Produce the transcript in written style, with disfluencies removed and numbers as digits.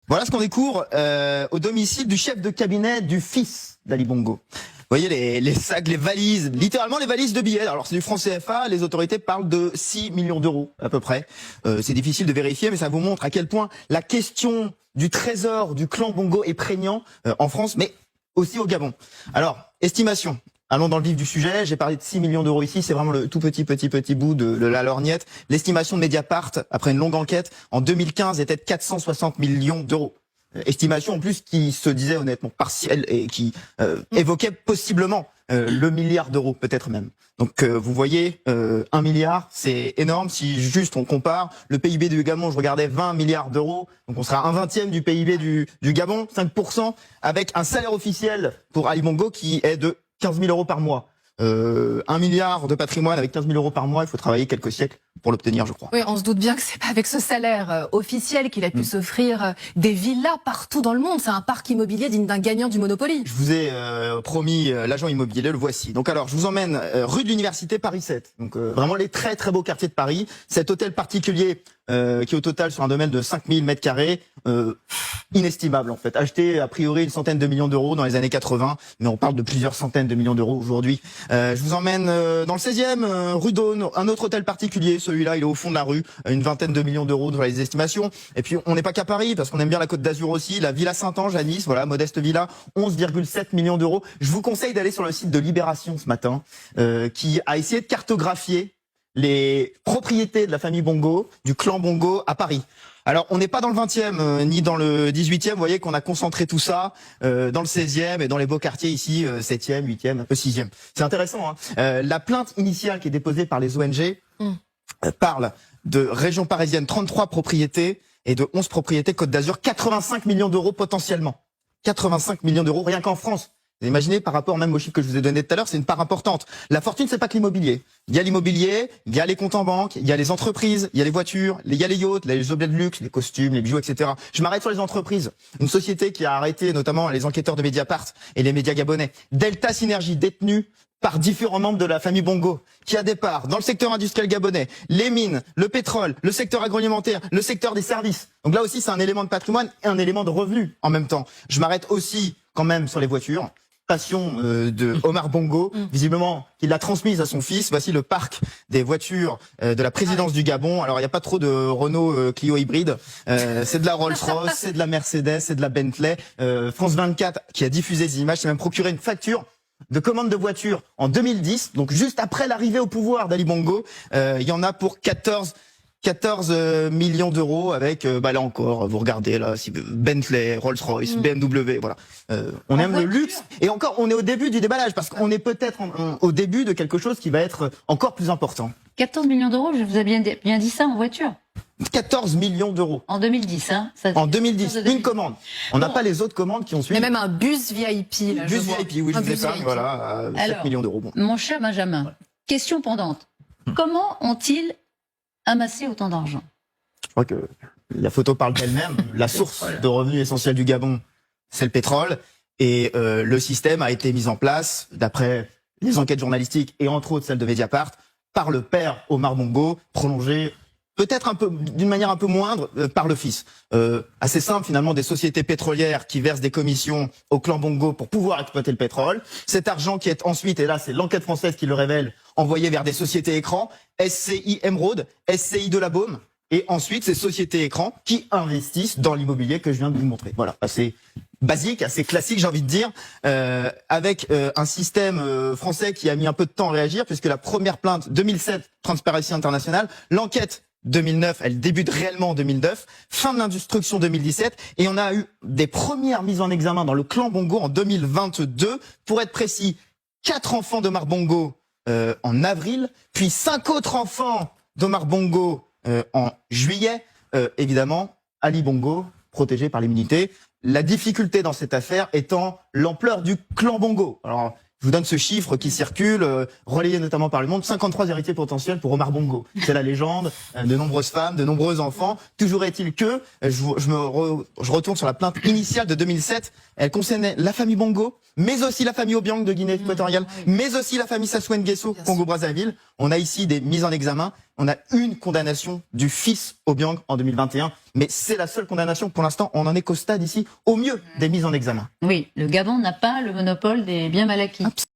Voilà ce qu'on découvre au domicile du chef de cabinet du fils d'Ali Bongo. Vous voyez les sacs, les valises, littéralement les valises de billets. Alors c'est du franc CFA, les autorités parlent de 6 millions d'euros à peu près. C'est difficile de vérifier, mais ça vous montre à quel point la question du trésor du clan Bongo est prégnant en France, mais aussi au Gabon. Alors, estimation. Allons dans le vif du sujet. J'ai parlé de 6 millions d'euros ici. C'est vraiment le tout petit bout de la lorgnette. L'estimation de Mediapart, après une longue enquête, en 2015, était de 460 millions d'euros. Estimation en plus qui se disait honnêtement partielle et qui évoquait possiblement le milliard d'euros, peut-être même. Donc vous voyez, 1 milliard, c'est énorme. Si juste on compare, le PIB du Gabon, je regardais 20 milliards d'euros, donc on sera 1/20 du PIB du Gabon, 5%, avec un salaire officiel pour Ali Bongo qui est de 15 000 euros par mois. 1 milliard de patrimoine avec 15 000 euros par mois, il faut travailler quelques siècles pour l'obtenir, je crois. Oui, on se doute bien que c'est pas avec ce salaire officiel qu'il a pu s'offrir des villas partout dans le monde. C'est un parc immobilier digne d'un gagnant du Monopoly. Je vous ai promis l'agent immobilier, le voici. Donc alors, je vous emmène rue de l'Université, Paris 7. Donc vraiment les très très beaux quartiers de Paris. Cet hôtel particulier qui est au total sur un domaine de 5000 mètres carrés, inestimable en fait. Acheté a priori une centaine de millions d'euros dans les années 80, mais on parle de plusieurs centaines de millions d'euros aujourd'hui. Je vous emmène dans le 16e, rue d'Aune, un autre hôtel particulier. Celui-là, il est au fond de la rue, une vingtaine de millions d'euros dans les estimations. Et puis on n'est pas qu'à Paris, parce qu'on aime bien la Côte d'Azur aussi. La Villa Saint-Ange à Nice, voilà, modeste villa, 11,7 millions d'euros. Je vous conseille d'aller sur le site de Libération ce matin, qui a essayé de cartographier les propriétés de la famille Bongo, du clan Bongo à Paris. Alors, on n'est pas dans le 20e ni dans le 18e. Vous voyez qu'on a concentré tout ça dans le 16e et dans les beaux quartiers ici, 7e, 8e, un peu 6e. C'est intéressant. Hein, la plainte initiale qui est déposée par les ONG parle de région parisienne, 33 propriétés et de 11 propriétés Côte d'Azur, 85 millions d'euros potentiellement. 85 millions d'euros rien qu'en France. Vous imaginez, par rapport même aux chiffres que je vous ai donnés tout à l'heure, c'est une part importante. La fortune, c'est pas que l'immobilier. Il y a l'immobilier, il y a les comptes en banque, il y a les entreprises, il y a les voitures, il y a les yachts, les objets de luxe, les costumes, les bijoux, etc. Je m'arrête sur les entreprises. Une société qui a arrêté notamment les enquêteurs de Mediapart et les médias gabonais. Delta Synergie, détenue par différents membres de la famille Bongo, qui a des parts dans le secteur industriel gabonais, les mines, le pétrole, le secteur agroalimentaire, le secteur des services. Donc là aussi, c'est un élément de patrimoine et un élément de revenu en même temps. Je m'arrête aussi quand même sur les voitures. Passion de Omar Bongo, visiblement qu'il l'a transmise à son fils. Voici le parc des voitures de la présidence du Gabon. Alors il n'y a pas trop de Renault Clio hybride, c'est de la Rolls-Royce, c'est de la Mercedes, c'est de la Bentley. France 24 qui a diffusé ces images, s'est même procuré une facture de commande de voiture en 2010, donc juste après l'arrivée au pouvoir d'Ali Bongo. Il y en a pour 14 millions d'euros avec, là encore, vous regardez là, Bentley, Rolls-Royce, BMW, voilà. On aime le luxe. Et encore, on est au début du déballage parce qu'on est peut-être au début de quelque chose qui va être encore plus important. 14 millions d'euros, je vous ai bien dit ça en voiture. 14 millions d'euros. En 2010, hein. En 2010, une commande. On n'a pas les autres commandes qui ont suivi. Mais même un bus VIP. Là, bus VIP, oui, je vous épargne, voilà, 7 Alors, millions d'euros. Bon. Mon cher Benjamin, question pendante. Comment ont-ils amassé autant d'argent? Je crois que la photo parle d'elle-même. La source de revenus essentiels du Gabon, c'est le pétrole. Et le système a été mis en place, d'après les enquêtes journalistiques et entre autres celles de Mediapart, par le père Omar Bongo, prolongé peut-être un peu, d'une manière un peu moindre, par le fils. Assez simple finalement, des sociétés pétrolières qui versent des commissions au clan Bongo pour pouvoir exploiter le pétrole. Cet argent qui est ensuite, et là c'est l'enquête française qui le révèle, envoyé vers des sociétés écrans, SCI Emeraude, SCI de la Baume, et ensuite ces sociétés écrans qui investissent dans l'immobilier que je viens de vous montrer. Voilà, assez basique, assez classique, j'ai envie de dire, avec un système français qui a mis un peu de temps à réagir, puisque la première plainte 2007, Transparency International, l'enquête 2009, elle débute réellement en 2009, fin de l'instruction 2017, et on a eu des premières mises en examen dans le clan Bongo en 2022. Pour être précis, 4 enfants d'Omar Bongo en avril, puis 5 autres enfants d'Omar Bongo en juillet. Évidemment, Ali Bongo, protégé par l'immunité. La difficulté dans cette affaire étant l'ampleur du clan Bongo. Alors, je vous donne ce chiffre qui circule, relayé notamment par le monde, 53 héritiers potentiels pour Omar Bongo. C'est la légende, de nombreuses femmes, de nombreux enfants. Toujours est-il que, je retourne sur la plainte initiale de 2007, elle concernait la famille Bongo, mais aussi la famille Obiang de Guinée équatoriale, mais aussi la famille Sassou Nguesso, Congo-Brazzaville. On a ici des mises en examen. On a une condamnation du fils Obiang en 2021, mais c'est la seule condamnation. Pour l'instant, on en est qu'au stade ici, au mieux des mises en examen. Oui, le Gabon n'a pas le monopole des biens mal acquis.